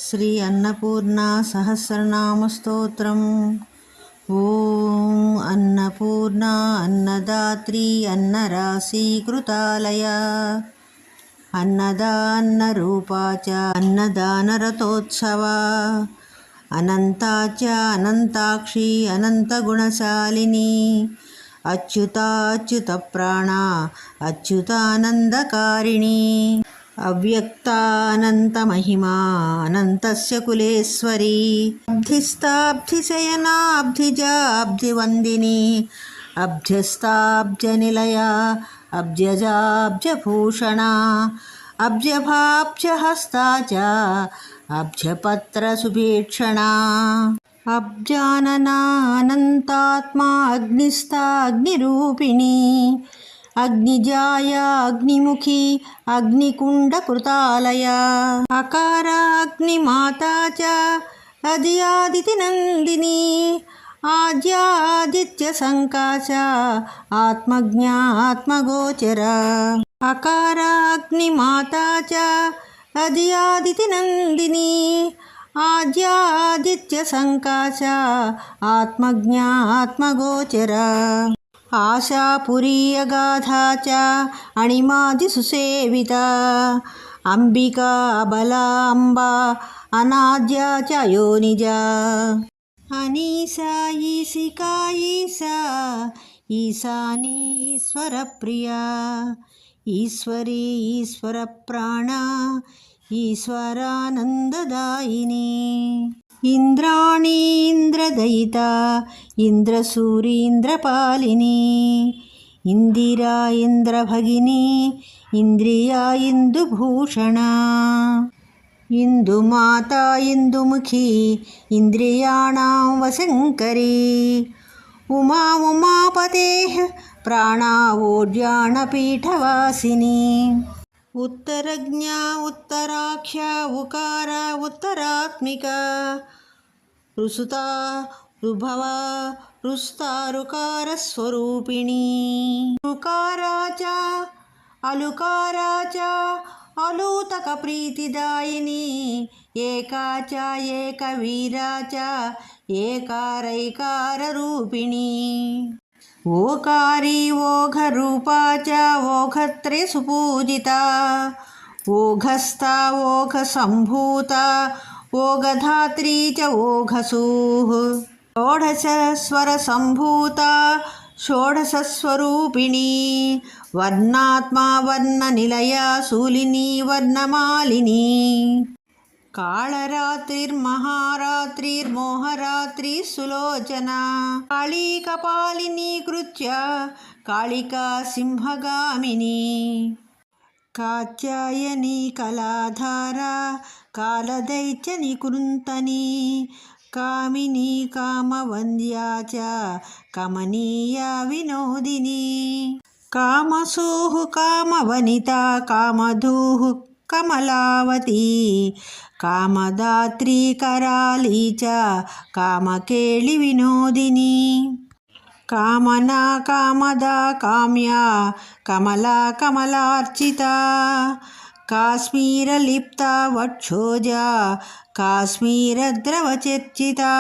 శ్రీ అన్నపూర్ణా సహస్రనామస్తోత్రం. ఓం అన్నపూర్ణా అన్నదాత్రి అన్నరాశీకృతాలయ అన్నదాన్నరూపా చ అన్నదానరతోత్సవా అనంతా చ అనంతాక్షి అనంతగుణశాలిని అచ్యుత ప్రాణా అచ్యుతానందకారిణి అవ్యక్తానంతమహిమా అనంతస్య కులేశ్వరీ అబ్ధిస్థాబ్ధిశయనాబ్ధిజాబ్ధివందిని అభ్యస్తాబ్జనిలయా అబ్జజాబ్జభూషణా అబ్జభాబ్జహస్తా చ అబ్జపత్రసుభీక్షణా అబ్జాననా అనంతాత్మా అగ్నిస్థాగ్నిరూపిణి అగ్నిజాయ అగ్నిముఖి అగ్నికుండకృతాలయ అకారాగ్నిమాతా చ అదియాదితినందిని ఆద్యాదిత్యసంకాశ ఆత్మజ్ఞా ఆత్మగోచర అకారాగ్నిమాతా చ అదియాదితినందిని ఆద్యాదిత్యసంకాశ ఆత్మజ్ఞా ఆత్మగోచర ఆశాపురీయగాధా చ అణిమాదిసుసేవితా అంబికా అబలా అంబా అనాద్యా చ యోనిజా అనీశా ఈశికా ఈశా ఈశానీ ఈశ్వరప్రియా ఈశ్వరీ ఈశ్వరప్రాణా ఈశ్వరానందదాయిని ఇంద్రాణి ఇంద్రదయిత ఇంద్రసూరీంద్రపాలిని ఇందిరా ఇంద్రభగిని ఇంద్రియా ఇందుభూషణ ఇందుమాత ఇందుముఖి ఇంద్రియాణాం వశంకరీ ఉమా ఉమాపతే ప్రాణావోడ్యాణపీఠవాసిని ఉత్తరజ్ఞా ఉత్తరాఖ్య ఉకార ఉత్తరాత్మిక రుసుతా రుభవ రుస్తారుకారస్వరూపిణి రుకారా చ అలుకారా చ అలూతక ప్రీతిదాయిని ఏకా చ ఏకవీరా చ ఏకారైకారరూపిణి ఓకారీ ఓఘరూపా చ ఓఘత్రే సుపూజితా ఓఘస్థా ఓఘసంభూతా ఓఘధాత్రీ చ ఓఘసూః షోడశస్వరసంభూతా షోడశస్వరూపిణీ వర్ణాత్మా వర్ణనిలయా శూలినీ వర్ణమాలినీ కాళరాత్రిర్మహారాత్రిర్మోహరాత్రి సులోచనా కాళీ కపాలినీ కృత్య కాళికా సింహగామిని కాత్యాయని కళాధారా కాలదైత్య నికృంతని కామిని కామవంద్యా చ కమనీయా వినోదిని కామసూః కామవనితా కామధూః కమలావతి కామదాత్రీ కరాళీ చ కామకేళి వినోదిని కామనా కామదా కామ్యా కమలా కమలార్చితా కాశ్మీరలిప్తా వక్షోజా కాశ్మీరద్రవచర్చితా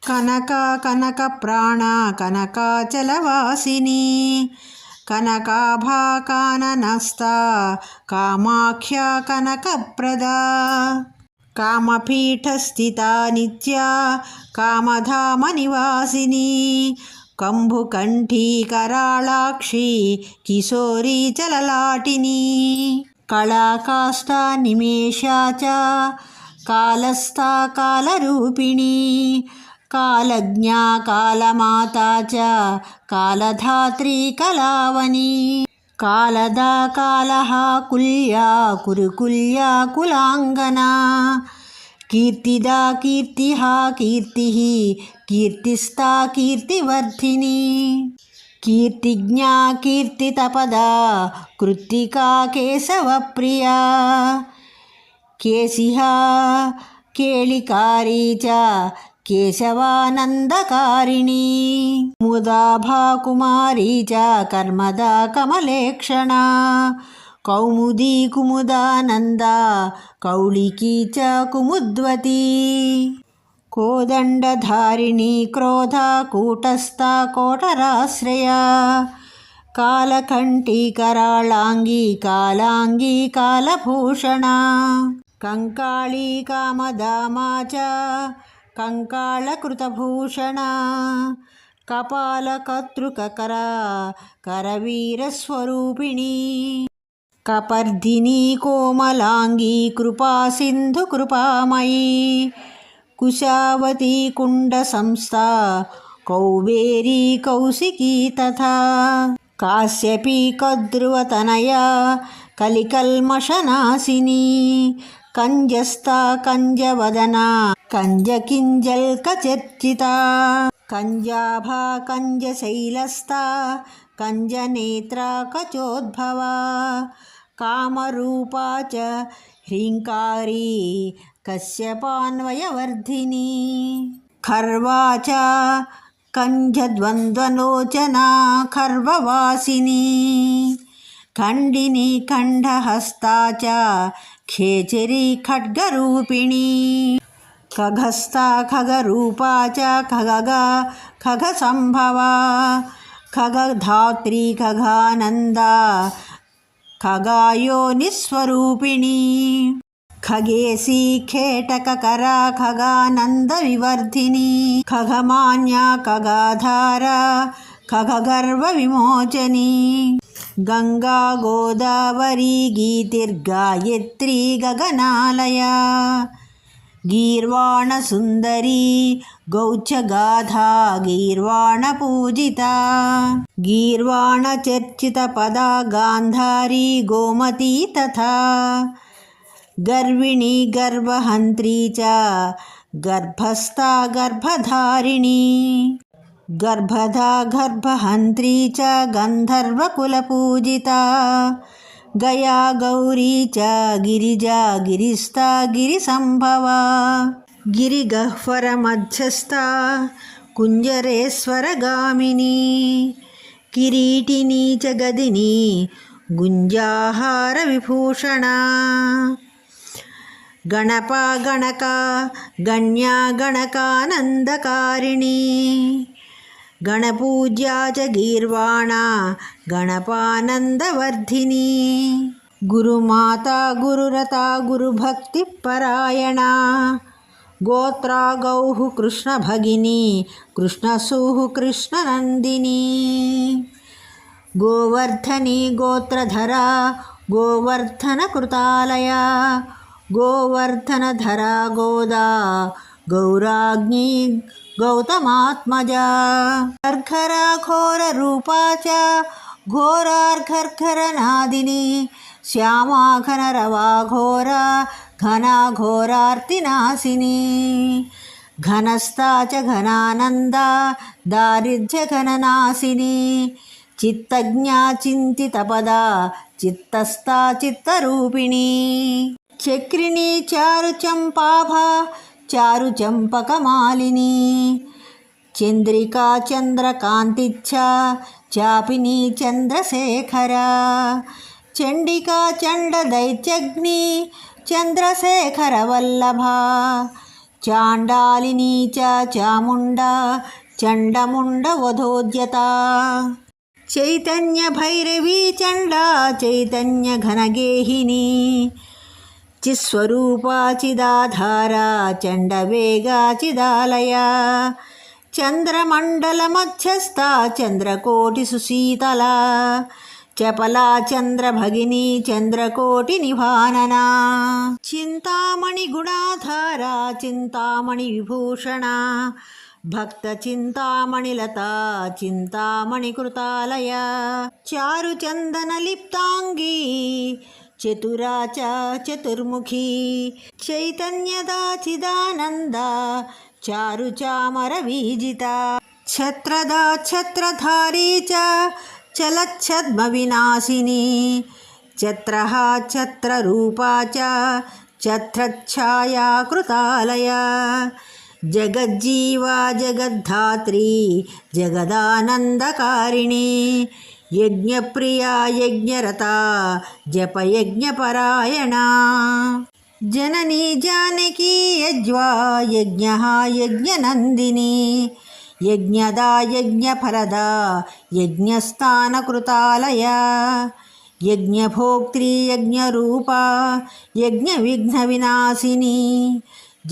కనక కనక ప్రాణ కనకాచలవాసిని కనకాభా కాననస్తా కామాఖ్యా కనకప్రదా కామపీఠస్థితా నిత్యా కామధామ నివాసిని కంభుకంఠీ కరాళాక్షి కిశోరీ చలలాటిని కళాకాష్టా నిమేషా చ కాలస్థా కాలరూపిణి కాలజ్ఞా కాలమాతా చ కాలధాత్రీ కళావని కాలదా కాలహ కుల్యా కురుకుల్యా కులాంగనా కీర్తిదా కీర్తిః కీర్తిః కీర్తిస్థా కీర్తివర్ధిని కీర్తిజ్ఞా కీర్తితపదా కృత్తికా కేశవప్రియా కేశిః కేళికారీ చ కేశవానందకారిణి ముదాభా కుమారీ చ కర్మదా కమలేక్షణా కౌముదీ కుముదానందా కౌళికీ చ కుముద్వతి కోదండధారిణి క్రోధ కూటస్థ కోటరాశ్రయ కాలకంఠీ కరాళాంగీ కాలాంగీ కాలభూషణ కంకాళీ కామదామా చ కంకాళకృతభూషణ కపాలకర్తృకకర కరవీరస్వరూపిణి కపర్దినీ కోమలాంగీ కృపా సింధు కృపామయీ కుశావతీ కుండ సంస్థా కౌబేరీ కౌశికీ తథా కాశ్యపీ కద్రువతనయా కలికల్మషనాశినీ కంజస్థా కంజవదనా కంజకింజల్కచర్చితా కంజాభా కంజశైలస్థా కంజనేత్రా కచోద్భవా కామరూపా చ హ్రీంకారీ కశ్యపాన్వయవర్ధిని ఖర్వా చ కంజద్వంద్వలోచనా ఖర్వవాసిని ఖండిని ఖండహస్తా చ ఖేచరీ ఖడ్గరూపిణి ఖగస్థా ఖగరూపా చ ఖగగా ఖగసంభవా ఖగధాత్రీ ఖగానందా ఖగాయోనిస్వరూపిణి ఖగేశీ ఖేటకకరా ఖగానంద వివర్ధిని ఖగమాన్యా ఖగాధారా ఖగగర్వ విమోచని గంగా గోదావరీ గీతిర్గాయత్రీ గగనాలయా గీర్వాణ సుందరీ గౌచగాధా గీర్వాణ పూజితా గీర్వాణ చర్చిత పదా గాంధారీ గోమతీ తథా గర్విణీ గర్భహంత్రీ చ గర్భస్థా గర్భధారిణీ గర్భదా గర్భహంత్రీ చ గంధర్వకులపూజితా గయా గౌరీ చ గిరిజా గిరిస్థా గిరిసంభవా గిరిగహ్వరమధ్యస్థా కుంజరేశ్వరగామినీ కిరీటినీ చ గదినీ గుంజాహార విభూషణా గణపా గణకా గణ్యా గణకానందకారిణీ గణపూజ్యా చ గీర్వాణా గణపానందవర్ధిని గురుమాతా గురురతా గురుభక్తిపరాయణా గోత్రా గౌః కృష్ణభగినీ కృష్ణసూః కృష్ణనందినీ గోవర్ధని గోత్రధరా గోవర్ధనకృతాలయా గోవర్ధనధరా గోదా గౌరాగ్ని గౌతమాత్మజా గర్ఘరా ఘోరరూపా చ ఘోరార్ఘర్ఘరనాదిని శ్యామా ఘనరవా ఘోరా ఘనా ఘోరార్తినాశిని ఘనస్థా చ ఘనానందా దారిద్ర్యఘననాశిని చిత్తజ్ఞా చింతితపదా చిత్తస్థా చిత్తరూపిణీ చక్రిణీ చారుచంపాభా చారుచంపకమాలిని చంద్రికా చంద్రకాంతిచ్ఛ చాపిని చంద్రశేఖరా చండికా చండదైత్యగ్ని చంద్రశేఖరవల్లభా చాండాలినీ చ చాముండా చండముండవధోద్యతా చైతన్యభైరవీ చండా చైతన్యఘనగేహినీ చిస్వరూపా చిదాధారా చండవేగా చిదాలయా చంద్రమండలమధ్యస్థా చంద్రకోటి సుశీతలా చపలా చంద్రభగినీ చంద్రకోటి నిభాననా చింతామణి గుణాధారా చింతామణి విభూషణా భక్త చింతామణిలతా చింతామణి కృతాలయా చారు చందన లిప్తాంగీ చతురా చ చతుర్ముఖీ చైతన్యదా చిదానందా చారు చామర వీజితా ఛత్రదా ఛత్రధారీ చ చలచ్ఛద్మ వినాశిని ఛత్రః ఛత్రరూపా చ ఛత్రఛాయా కృతాలయా జగజ్జీవా జగద్ధాత్రీ జగదానందకారిణీ యజ్ఞప్రియా యజ్ఞరతా జపయజ్ఞపరాయణా జననీ జానకీ యజ్వా యజ్ఞః యజ్ఞనందిని యజ్ఞదా యజ్ఞఫలదా యజ్ఞస్థానకృతాలయా యజ్ఞభోక్త్రీ యజ్ఞరూపా యజ్ఞవిఘ్నవినాశిని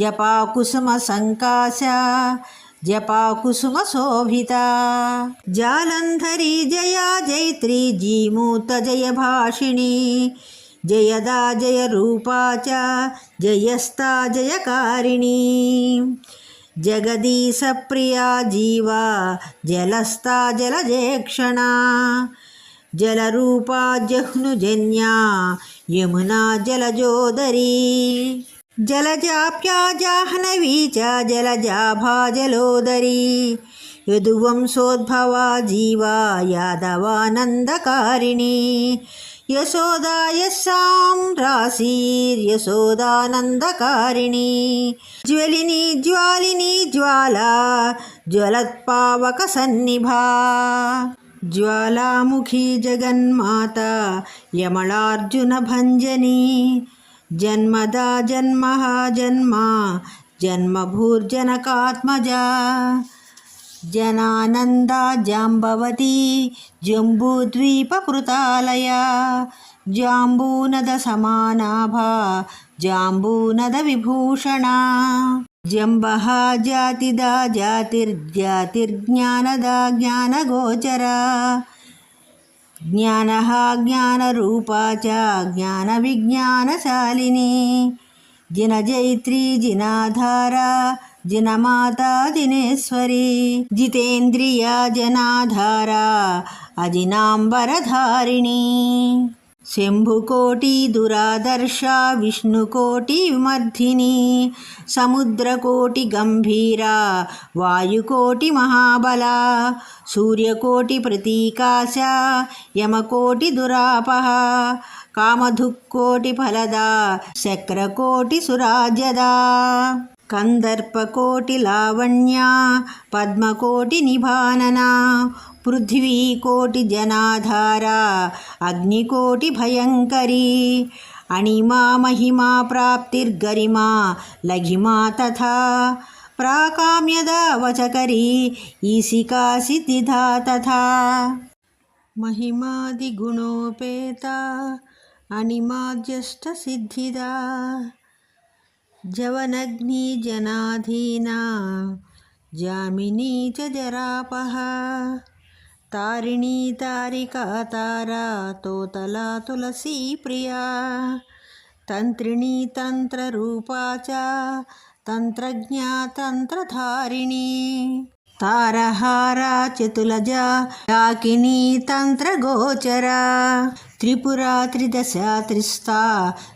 జపాకుసుమసంకాశ జపాకుసుమశోభిత జాలంధరీ జయా జైత్రీ జీమూత జయభాషిణీ జయదా జయరూపా చ జయస్థా జయకారిణీ జగదీశప్రియా జీవా జలస్థా జలజేక్షణా జలరూపా జహ్నుజన్యా యమునా జలజోదరీ జలజాప్యా జాహ్నవీ చ జలజాభా జలోదరీ యదువంశోద్భవా జీవా యాదవానందకారిణీ యశోదా యస్సాం రాశీర్యశోదానందకారిణీ జ్వలిని జ్వాలిని జ్వాలా జ్వలత్పావక సన్నిభా జ్వాలాముఖీ జగన్మాత యమళార్జున భంజనీ జన్మదా జన్మః జన్మ జన్మభూర్జనకాత్మజా జనానందా జాంబవతీ జంబూద్వీపకృతాలయా జాంబూనద సమానాభా జాంబూనద విభూషణా జంబః జాతిదా జాతిర్జ్ఞానదా జ్ఞానగోచరా జ్ఞానః జ్ఞానరూపా చ జ్ఞానవిజ్ఞానశాలిని జినజైత్రీ జినాధారా జినమాతా జినేశ్వరీ జితేంద్రియా జనాధారా అజినాంబరధారిణీ శంభుకోటి దురాదర్శ విష్ణుకోటి విమర్ధిని సముద్రకోటి గంభీరా వాయుకోటి మహాబల సూర్యకోటి ప్రతీకాశ యమకోటి దురాపహ కామధుక్కోటి ఫలదా శక్రకోటి సురాజ్యదా కందర్పకోటి లావణ్యా పద్మకోటి నిభాననా పృథ్వీకోటి జనాధారా అగ్నికోటి భయంకరీ అణిమా మహిమా ప్రాప్తిర్గరిమా లఘిమా తథా ప్రాకామ్యదా వచకరీ ఈశికా సిద్ధిదా తథా మహిమాదిగుణోపేతా అణిమాద్యష్ట సిద్ధిదా జవనగ్ని జనాధీనా జామినీ చ జరాపహ తారిణీ తారికా తారా తోతలా తులసీ ప్రియా తంత్రిణీ తంత్రరూపా చ తంత్రజ్ఞా తంత్రధారిణీ తారహారా చతులజా డాకినీ తంత్రగోచరా త్రిపురా త్రిదశా త్రిస్థా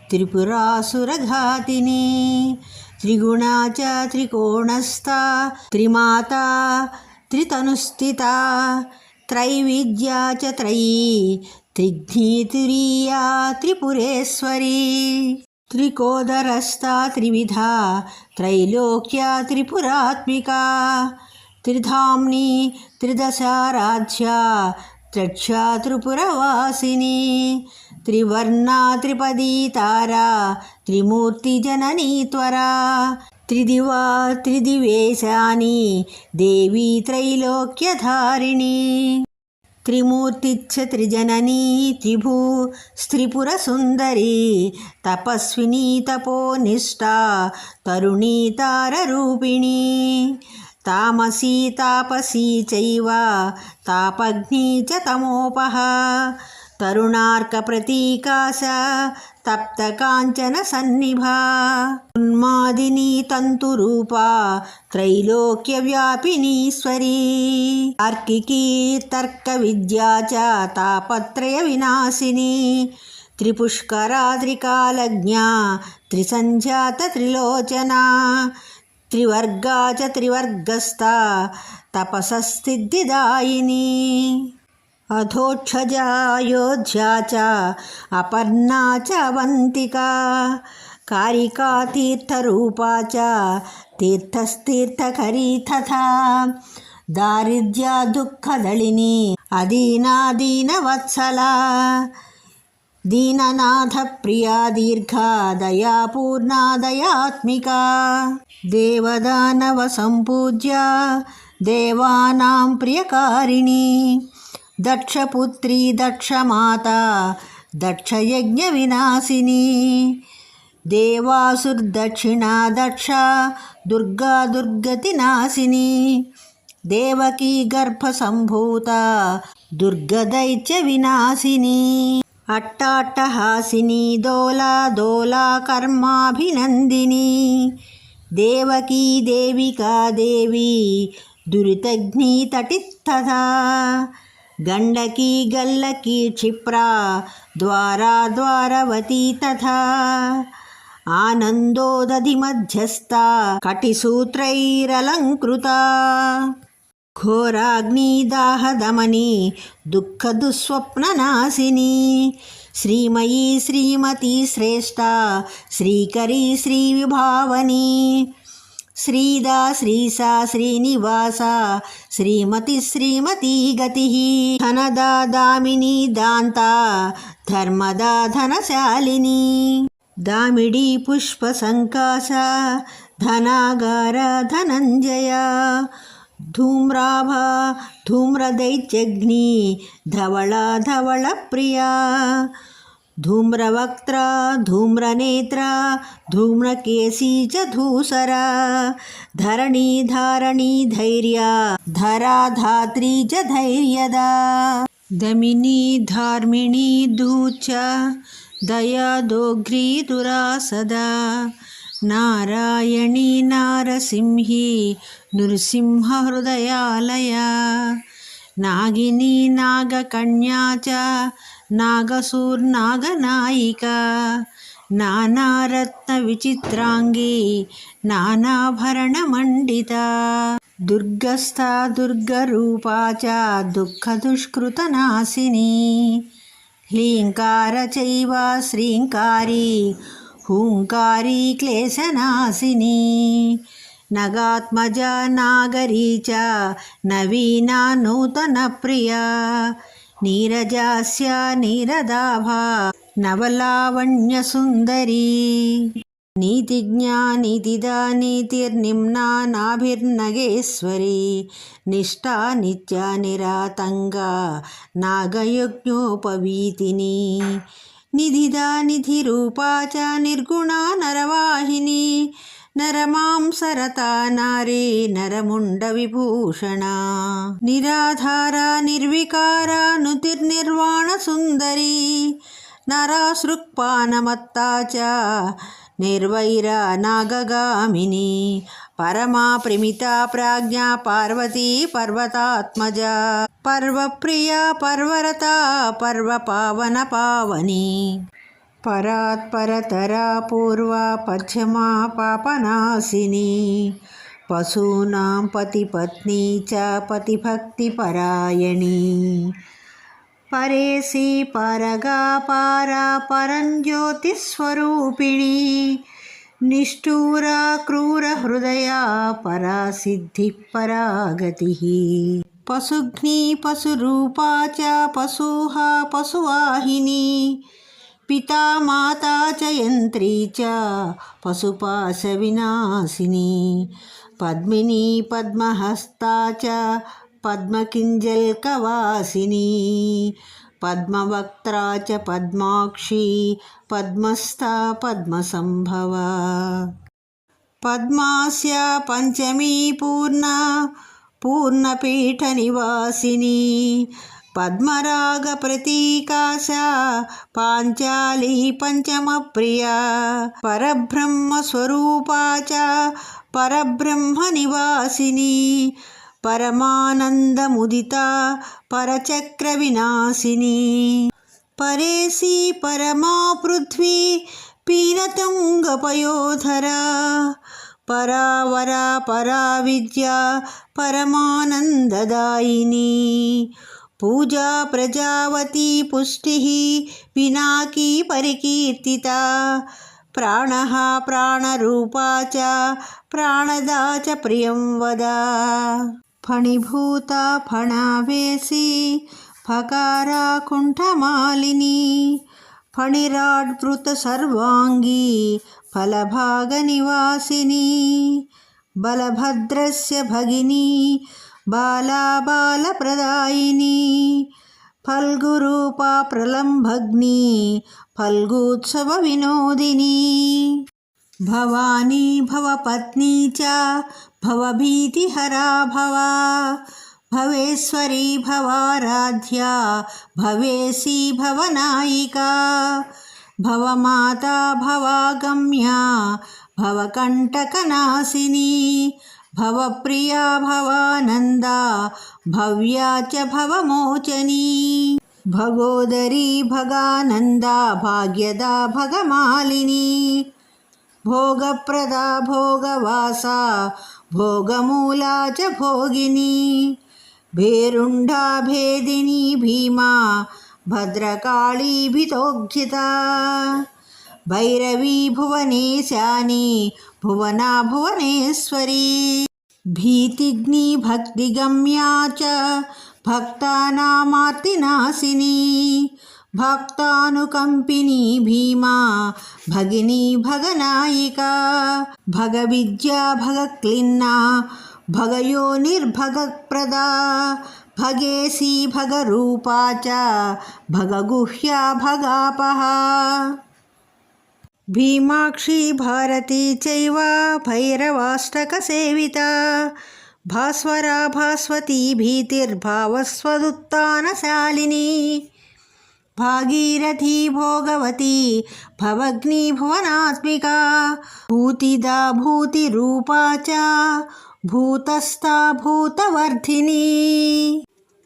త్రిపురాసురఘాతిని త్రిగుణా చ త్రికోణస్థా త్రిమాతా త్రితనుస్థితా త్రైవిద్యా చ త్రయీ త్రిఘ్నీతురీయా త్రిపురేశ్వరీ త్రికోదరస్థా త్రివిధా త్రైలోక్యా త్రిపురాత్మికా త్రిధామ్ని త్రిదశారాధ్యా త్రక్షా త్రిపురవాసిని త్రివర్ణా త్రిపదీ తారా త్రిమూర్తి జననీ త్వరా త్రిదివా త్రిదివేశాని దేవీ త్రైలోక్యధారిణి త్రిమూర్తిచ్చ త్రిజననీ త్రిభూ స్త్రిపురసుందరీ తపస్వినీ తపోనిష్టా తరుణీ తారరూపిణీ తామసీ తాపసీ చైవ తాపగ్నీ చ తమోపహ తరుణార్క ప్రతీకాశ తప్త కాంచన సన్నిభా ఉన్మాదిని తంతురూపా త్రైలోక్య వ్యాపినీశ్వరీ తార్కికీ తర్క విద్యా చ తాపత్రయ వినాశిని త్రిపుష్కరా త్రికాలజ్ఞా త్రిసంధ్యాత త్రిలోచనా త్రివర్గా చ త్రివర్గస్థా తపసస్థిద్ధిదాయిని అధోక్షజా అయోధ్యా చ అపర్ణా చ అవంతికా కారికా తీర్థరూపా చ తీర్థస్తీర్థకరీ తథా దారిద్ర్య దుఃఖదళిని అదీనాదీనవత్సలా దీననాథ ప్రియా దీర్ఘా దయాపూర్ణా దయాత్మికా దేవదానవ సంపూజ్య దేవానాం ప్రియకారిణి దక్షపుత్రీ దక్షమాత దక్షయజ్ఞ వినాశిని దేవాసుర్దక్షిణా దక్ష దుర్గా దుర్గతి నాశిని దేవకీ గర్భ సంభూత దుర్గదైత్య వినాశిని అట్టాట్టహాసిని దోలా దోలా కర్మాభినందిని దేవకీ దేవికా దేవి దురితగ్ని తటిస్తథా గండకీ గల్లకీ క్షిప్రా ద్వారా ద్వారవతీ తథా ఆనందోదధి మధ్యస్థ కటిసూత్రైరలంకృతా ఘోరాగ్నిదాహదమని దుఃఖదుస్వప్ననాశిని శ్రీమయీ శ్రీమతి శ్రేష్ఠ శ్రీకరీ శ్రీవిభావని శ్రీదా శ్రీసా శ్రీనివాస శ్రీమతి శ్రీమతీ గతి ధనదా దామిని దాంతా ధర్మదా ధనశాలిని దామిడి పుష్ప సంకాశ ధనాగార ధనంజయ ధూమ్రాభ ధూమ్రదైత్యగ్ని ధవళ ధవళ ప్రియా ధూమ్రవక్త్ర ధూమ్రనేత్ర ధూమ్రకేశీ చ ధూసరా ధరణీ ధారణీ ధైర్య ధరా ధాత్రీ చ ధైర్యదా దమినీ ధార్మిణీ దూచ దయా దోగ్రీ దురాసదా నారాయణీ నారసింహీ నృసింహ హృదయాలయ నాగినీ నాగకన్యా చ నాగసూర్నాగనాయికా నానారత్న విచిత్రాంగీ నానాభరణమండితా దుర్గస్థా దుర్గరూపా చ దుఃఖదుష్కృతనాశినీ హ్లీంకార చైవ శ్రీంకారీ హూంకారీ క్లేశనాశినీ నగాత్మజా నాగరీ చ నవీనా నూతన ప్రియా నీరజాస్య నీరదాభా నవలావణ్య సుందరీ నీతిజ్ఞా నీతిదా నీతిర్నిమ్నా నాభిర్నగేశ్వరీ నిష్టా నిత్యా నిరాతంగా నాగయజ్ఞోపవీతిని నిధిదా నిధిరూపా చ నిర్గుణా నరవాహిని నరమాంసరతా నారీ నరముండ విభూషణ నిరాధారా నిర్వికారా నుతిర్నిర్వాణ సుందరీ నరాసృక్పానమత్తా చ నిర్వైరా నాగగామిని పరమా ప్రమితా ప్రాజ్ఞా పార్వతీ పర్వతాత్మజా పర్వప్రియా పర్వరతా పర్వపావన పావని పరాత్పరతరా పూర్వా పశ్చిమా పాపనాశిని పశూనాం పతిపత్నీ చ పతిభక్తిపరాయణి పరేసి పరగా పారా పరంజ్యోతిస్వరూపిణి నిష్ఠూరా క్రూర హృదయా పరాసిద్ధి పరాగతి పశుఘ్ని పశురూపా చ పశూహ పశువాహిని పితా మాతా చ యంత్రీ చ పశుపాశ వినాశిని పద్మిని పద్మహస్తా చ పద్మకింజల్కవాసిని పద్మవక్త్రా చ పద్మాక్షి పద్మస్థా పద్మసంభవ పద్మాస్య పంచమీ పూర్ణ పూర్ణపీఠ నివాసిని పద్మరాగ ప్రతీకాశ పాంచాలి పంచమ ప్రియా పరబ్రహ్మ స్వరూపా చ పరబ్రహ్మ నివాసిని పరమానందముదితా పరచక్ర వినాశిని పరేసి పరమా పృథ్వీ పీనతుంగపయోధరా పరావరా పరా విద్యా పరమానందదాయిని పూజా ప్రజావతి పుష్టి పినాకీ పరికీర్తితా ప్రాణః ప్రాణరూపా చ ప్రాణదా చ ప్రియం వద ఫణీభూత ఫణావేశి ఫకారాకుంఠమాలిని ఫణిరాడ్వృత సర్వాంగీ ఫలభాగనివాసిని బలభద్రస్య భగినీ బాలా బాలప్రదాయిని ఫల్గురూపా ప్రలంభగ్ని ఫల్గూత్సవ వినోదిని భవానీ భవపత్నీ చ భవభీతిహరా భవ భవేశ్వరీ భవారాధ్యా భవేసి భవనాయికా భవమాతా భవాగమ్యా భవకంటకనాశిని భవప్రియా భవానందా భవ్యా చ భవమోచనీ భగోదరీ భగానందా భాగ్యదా భగమాలిని భోగప్రదా భోగవాసా భోగమూలా చ భోగిని భేరుండా భేదిని భీమా భద్రకాళీ భీతోగ్ధితా భైరవీ భువనేశాని భువనా భువనేశ్వరీ భీతిగ్ని భక్తిగమ్యా చ భక్తానామార్తినాశిని భక్తానుకంపిని భీమా భగినీ భగనాయికా భగవిద్యా భగక్లిన్నా భగయోనిర్భగప్రదా భగేసి భగరూపా చ భగగుహ్యా భగాపహా భీమాక్షి భారతీ చైవ భైరవాష్టకసేవితా భాస్వరా భాస్వతీ భీతిర్భావస్వదుత్థానశాలిని భాగీరథీ భోగవతి భవగ్ని భువనాత్మికా భూతిదా భూతిరూపా చ భూతస్థా భూతవర్ధిని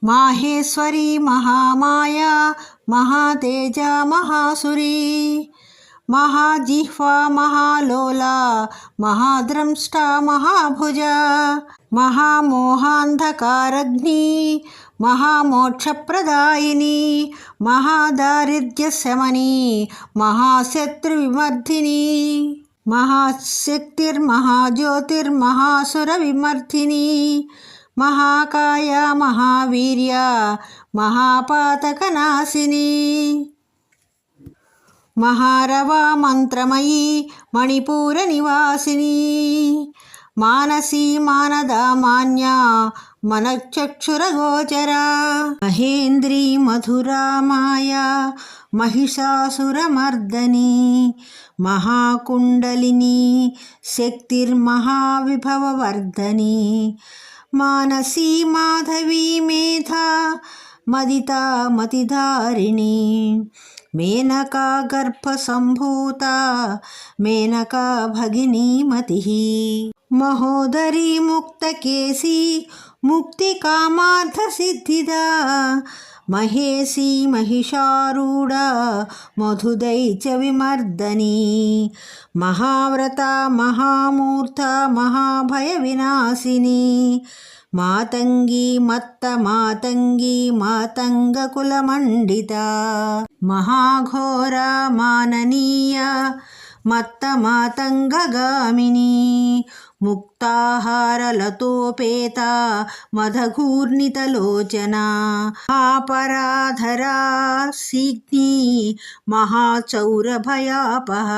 మాహేశ్వరీ మహామాయా మహాతేజా మహాసురీ మహాజిహ్వా మహాలోలా మహాద్రంష్టా మహాభుజా మహామోహాంధకారగ్ని మహామోక్షప్రదాయిని మహాదారిద్ర్యశమని మహాశత్రువిమర్ధిని మహాశక్తిర్మహాజ్యోతిర్మహాసురవిమర్ధిని మహాకాయ మహావీర్య మహాపాతకనాశిని మహారవా మంత్రమయీ మణిపూర నివాసిని మానసీ మానదా మాన్యా మనచక్షురగోచరా మహేంద్రీ మధురా మాయా మహిషాసురమర్దని మహాకుండలిని శక్తిర్మహావిభవవర్ధని మానసీ మాధవీ మేధా మదితా మతిధారిణి మేనకా గర్భసంభూతా మేనకా భగినీమతిః మహోదరీ ముక్తకేశీ ముక్తికామార్థసిద్ధిదా మహేశీ మహిషారూఢా మధుదైత్య విమర్దని మహావ్రతా మహామూర్తా మహాభయ వినాశిని మాతంగీ మత్త మాతంగీ మాతంగకులమండిత మహాఘోరా మాననీయ మత్త మాతంగగామిని ముక్తాహారలతోపేత మదఘూర్ణితలోచనా మహాపరాధరా సిగ్ని మహాచౌరభయాపహ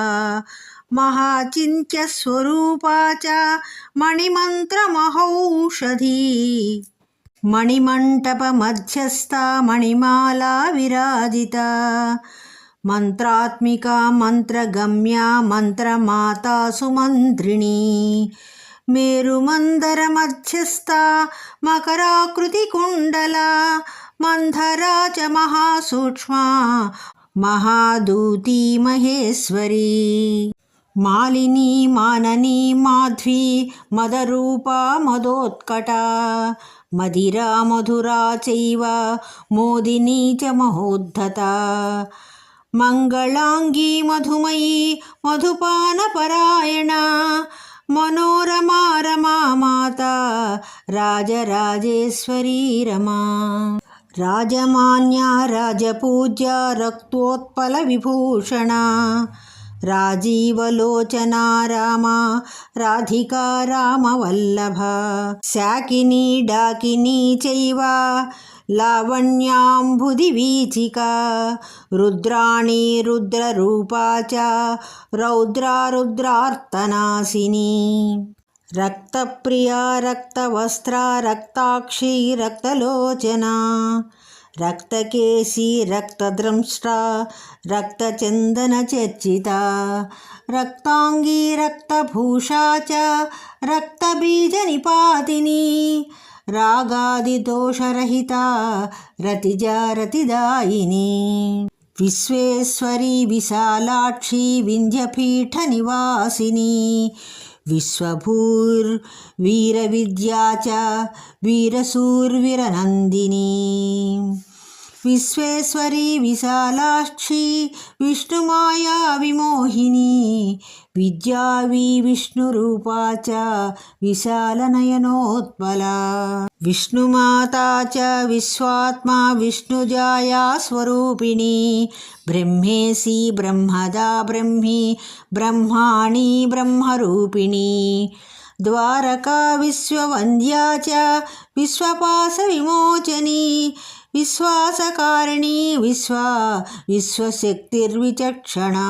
మహాచింత్యస్వరూపా చ మణిమంత్రమహౌషధీ మణిమంటపమధ్యస్థా మణిమాలా విరాజితా మంత్రాత్మికా మంత్రగమ్యా మంత్రమాతా సుమంత్రిణీ మేరుమందరమధ్యస్థా మకరాకృతికుండలా మంధరా చ మహాసూక్ష్మా మహాదూతీ మహేశ్వరీ మాలినీ మాననీ మాధ్వీ మదరూపా మదోత్కటా మదిరా మధురా చైవ మోదినీ చ మహోద్ధతా మంగళాంగీ మధుమయీ మధుపానపరాయణా మనోరమా రమా మాతా రాజరాజేశ్వరీ రమా రాజమాన్యా రాజపూజ్య రక్తోత్పల విభూషణ రాజీవలోచనా రామ రాధికా రామవల్లభ శాకినీ డాకినీ చైవ లావణ్యాంబుదివీచికా రుద్రాణి రుద్రరూపా చ రౌద్రా రుద్రార్తనాశిని రక్తప్రియా రక్తవస్త్రా రక్తాక్షి రక్తలోచనా రక్తకేశీ రక్తద్రంష్ట్రా రక్తచందనచర్చితా రక్తాంగీ రక్తభూషా చ రక్తబీజనిపాతిని రాగాదిదోషరహితా రతిజా రతిదాయిని విశ్వేశ్వరీ విశాలాక్షి వింధ్యపీఠనివాసిని విశ్వభూర్వీరవిద్యా చ వీరశూర్వీరనందిని విశ్వేశ్వరీ విశాలాక్షి విష్ణుమాయా విమోహిని విద్యా విష్ణురూపా చ విశాలనయనోత్పలా విష్ణుమాతా చ విశ్వాత్మా విష్ణుజాయా స్వరూపిణి బ్రహ్మేశీ బ్రహ్మదా బ్రహ్మి బ్రహ్మాణి బ్రహ్మరూపిణి ద్వారకా విశ్వవంద్యా చ విశ్వపాశ విమోచని విశ్వాసకారిణి విశ్వశక్తిర్విచక్షణా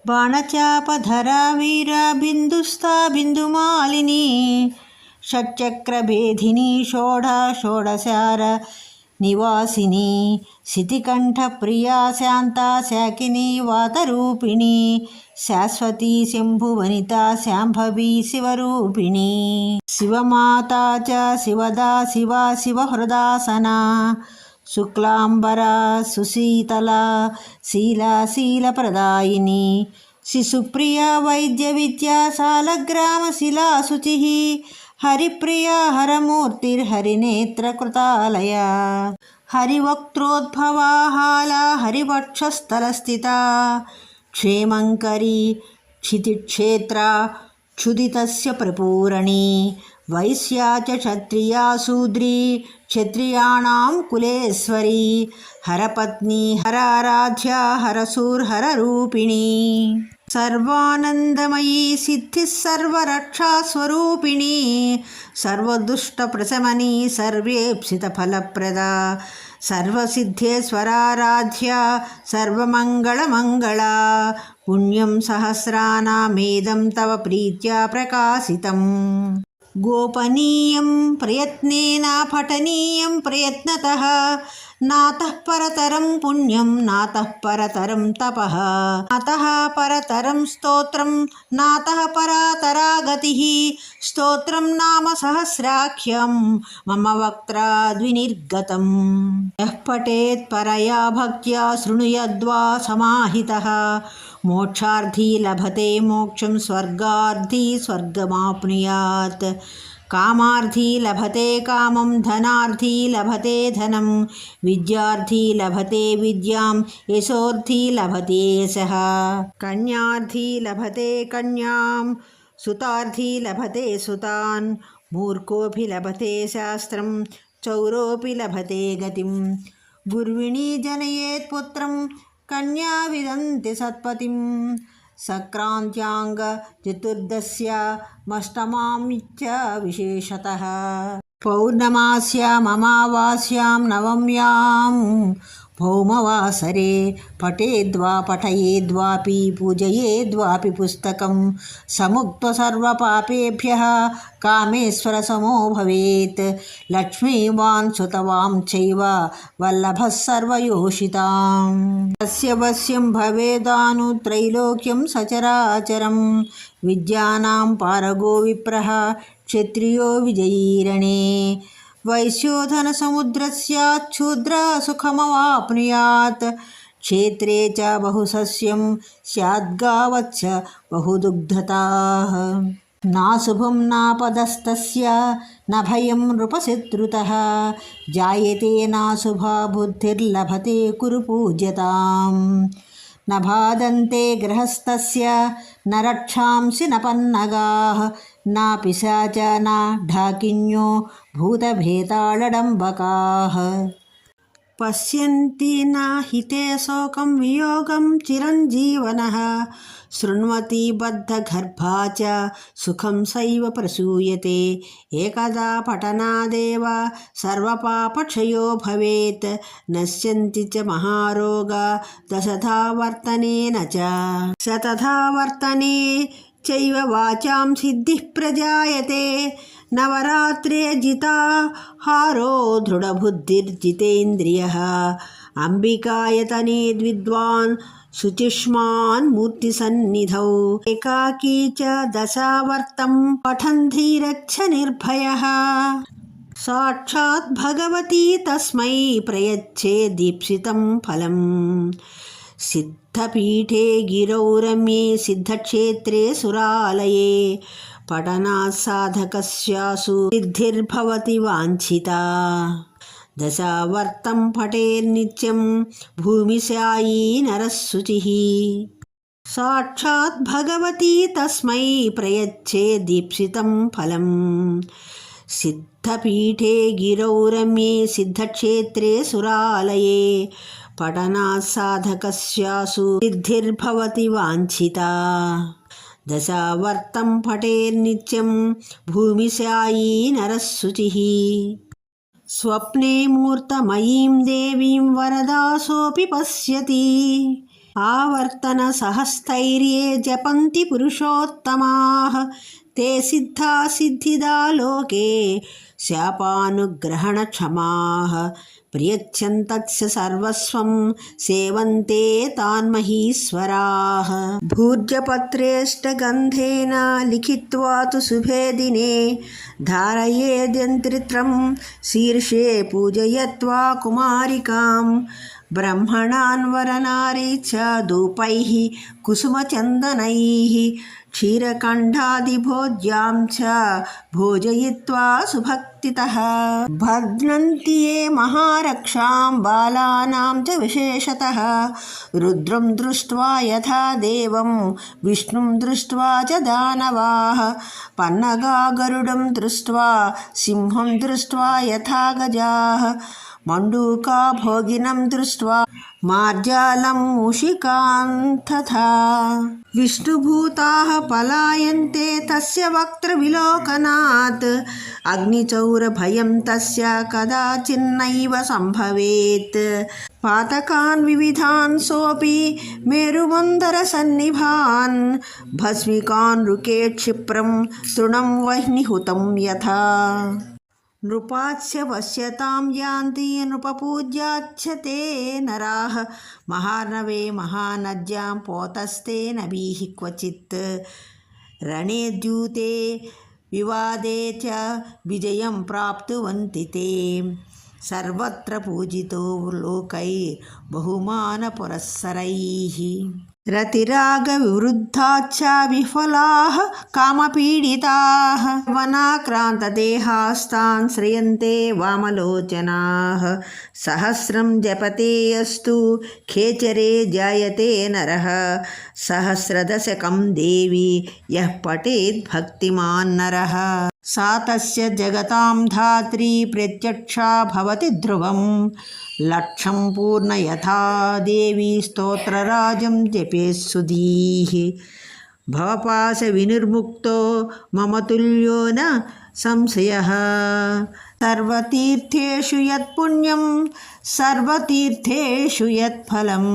బాణచాపధరా వీర బిందుస్థా బిందుమాలిని షట్చక్రభేదిని షోడశార నివాసిని శితికంఠప్రియా శాంతా శాకిని వాతరూపిణి శాశ్వతీ శంభువనితా శాంభవీ శివరూపిణి శివమాతా చ శివదా శివా శివహృదాసనా శుక్లాంబరా సుశీతలా శీలప్రదాయిని శిశుప్రియా వైద్య విద్యా సాలగ్రామశిలా శుచి హరిప్రియా హరమూర్తిర్హరినేత్రకృతాలయ హరివక్త్రోద్భవా హాలా హరివక్షస్థలస్థితా క్షేమంకరీ క్షితిక్షేత్రా క్షుదితస్య ప్రపూరణి వైశ్యా చ క్షత్రియా శూద్రీ క్షత్రియాణాం కులేశ్వరీ హరపత్ని హరారాధ్యా హరసూర్హరరూపిణి సర్వానందమయీ సిద్ధిః సర్వరక్షాస్వరూపిణి సర్వదుష్టప్రశమని సర్వేప్సితఫలప్రదా సర్వసిద్ధేశ్వరారాధ్యా సర్వమంగళమంగళా పుణ్యం సహస్రానామేదం తవ ప్రీత్యా ప్రకాశితం గోపనీయం ప్రయత్నేన పఠనీయం ప్రయత్నతః నాతః పరతరం పుణ్యం నాతః పరతరం తపః నాతః పరతరం స్తోత్రం నాతః పరాతరా గతిః స్తోత్రం నామ సహస్రాఖ్యం మమ వక్త్రాద్వినిర్గతం యః పఠేత్ పరయా భక్త్యా శృణుయాద్వా సమాహితః మోక్షార్థీ లభతే మోక్షం స్వర్గార్థీ స్వర్గమాప్నుయాత్ కామార్థీ లభతే కామం ధనార్థీ లభతే ధనం విద్యార్థీ లభతే విద్యాం యశోర్థీ లభతే యశః కన్యార్థీ లభతే కన్యాం సుతార్థీ లభతే సుతాన్ మూర్ఖోऽపి లభతే శాస్త్రం చౌరోऽపి లభతే గతిం గుర్విణీ జనయేత్ పుత్రం కన్యా విదంతి సత్పతిం సక్రాంత్యాంగ చతుర్దశ్యామష్టమాం చ విశేషతః పౌర్ణమాస్యాం అమావాస్యాం నవమ్యాం భౌమవాసరే పఠయేద్వాపి పూజయేద్వాపి పుస్తకం సముక్త్వ సర్వపాపేభ్యః కామేశ్వర సమో భవేత్ లక్ష్మీవాన్ సుతవాం చైవ వల్లభః సర్వయోషితాం తస్య వశ్యం భవేదాను త్రైలోక్యం సచరాచరం విద్యానాం పారగో విప్రః క్షత్రియో విజయీరణే వైశ్యోధన సముద్రస్యాచ్ఛూద్ర సుఖమవాప్నుయాత్ క్షేత్రే చ బహుసస్యం స్యాద్గావచ్చ బహుదుగ్ధతాః నాశుభం నాపదస్తస్య న భయం నృపశత్రుతః జాయతే నాశుభా బుద్ధిర్లభతే కురు పూజ్యతాం న బాధంతే గృహస్థస్య న రక్షాంసి న పన్నగాః నా పిశాచ నా ఢాకిన్యో భూతభేతాళడంబకాః పశ్యంతి నా హితే శోకం వియోగం చిరంజీవనః శృణ్వతి బద్ధగర్భా చ సుఖం సైవ ప్రసూయతే ఏకదా పఠనాదేవ సర్వపాపక్షయో భవేత్ నశ్యంతి చ మహారోగా దశధా వర్తనేన చ శతధా వర్తనే చైవ వాచాం సిద్ధిః ప్రజాయతే నవరాత్రే జితాహారో దృఢబుద్ధిర్జితేంద్రియః అంబికాయతనే ద్విద్వాన్ శుచిష్మాన్ మూర్తిసన్నిధౌ ఏకాకీ చ దశావర్తం పఠన్ ధీరచ్చ నిర్భయః సాక్షాత్ భగవతి తస్మై ప్రయచ్చే దీప్సితం ఫలం సిద్ధపీఠే గిరౌ రమ్యే సిద్ధక్షేత్రే సురాలయే పఠనాత్ సాధకస్యాసు సిద్ధిర్భవతి వాంఛితా దశావర్తం పఠేన్నిత్యం భూమిశాయీ నరశుచిః సాక్షాత్ భగవతి తస్మై ప్రయచ్చే దీప్సితం ఫలం సిద్ధపీఠే గిరౌ రమ్యే సిద్ధక్షేత్రే సురాలయే పఠనాత్ సాధకస్యాసు సిద్ధిర్భవతి వాంఛితా దశావర్తం పఠేన్నిత్యం భూమిశాయీ నరశుచిః స్వప్నే మూర్తమయీం దేవీం వరదాసోऽపి పశ్యతి ఆవర్తన సహస్థైర్యే జపంతి పురుషోత్తమాః తే సిద్ధా సిద్ధిదా లోకే శాపానుగ్రహణక్షమాః ప్రియచ్చంతస్య సర్వస్వం సేవంతే తాన్మహీశ్వరాః భూర్జపత్రేష్టగంధేన లిఖిత్వా తు శుభే దినే ధారయేద్యంత్రిత్రం శీర్షే పూజయత్వా కుమారికాం బ్రహ్మణాన్ వరనారీ చ ధూపైః కుసుమచందనైః క్షీరకంఠాదిభోజ్యాం చ భోజయిత్వా సుభక్తితః భద్నంతి యే మహారక్షాం బాలానాం చ విశేషతః రుద్రం దృష్ట్వా యథా దేవం విష్ణుం దృష్ట్వా చ దానవాః పన్నగా గరుడం దృష్ట్వా సింహం దృష్ట్వా యథా గజాః మండూకా భోగినం దృష్ట్వా మార్జాలం మూషికాన్ తథా విష్ణుభూతాః పలాయంతే తస్య వక్త్రవిలోకనాత్ అగ్నిచౌరభయం తస్య కదాచిన్నైవ సంభవేత్ పాతకాన్ వివిధాన్ సోపి మేరుమందరసన్నిభాన్ భస్మికాన్ రుకే క్షిప్రం తృణం వహ్నిహుతం యథా నృపాస్య వశ్యతాం యాంతి నృపపూజ్యాచ్యతే నరాః మహార్ణవే మహానద్యాం పోతస్తే నభీః క్వచిత్ రణే ద్యూతే వివాదే చ విజయం ప్రాప్తువంతి తే సర్వత్ర పూజితో లోకై బహుమాన పురస్సరైః రతిరాగ వివృద్ధాచ్చ విఫలాః కామపీడితాః వనాక్రాంతదేహాస్తాన్ శ్రయంతే వామలోచనాః సహస్రం జపతే యస్తు ఖేచరే జాయతే నరః సహస్రదశకం దేవి యః పఠేత్ భక్తిమాన్ నరః సా తస్య జగతాం ధాత్రీ ప్రత్యక్షా భవతి ధ్రువం లక్షం పూర్ణ యథా దేవీ స్తోత్రరాజం జపేత్సుధీః భవపాశ వినిర్ముక్తో మమ తుల్యో న సంశయః సర్వతీర్థేషు యత్పుణ్యం సర్వతీర్థేషు యత్ఫలం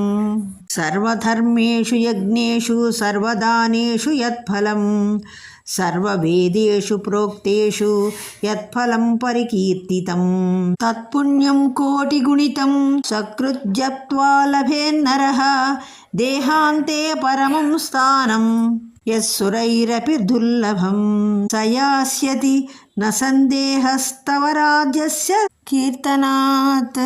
సర్వధర్మేషు యజ్ఞేషు సర్వదానేషు యత్ఫలం సర్వవేదేషు ప్రోక్తేషు యత్ఫలం పరికీర్తితం తత్పుణ్యం కోటిగుణితం సకృజ్జప్త్వా లభేన్నరః దేహాంతే పరమం స్థానం యస్సురైరపి దుర్లభం స యాస్యతి న సందేహస్తవ రాజ్యస్య కీర్తనాత్.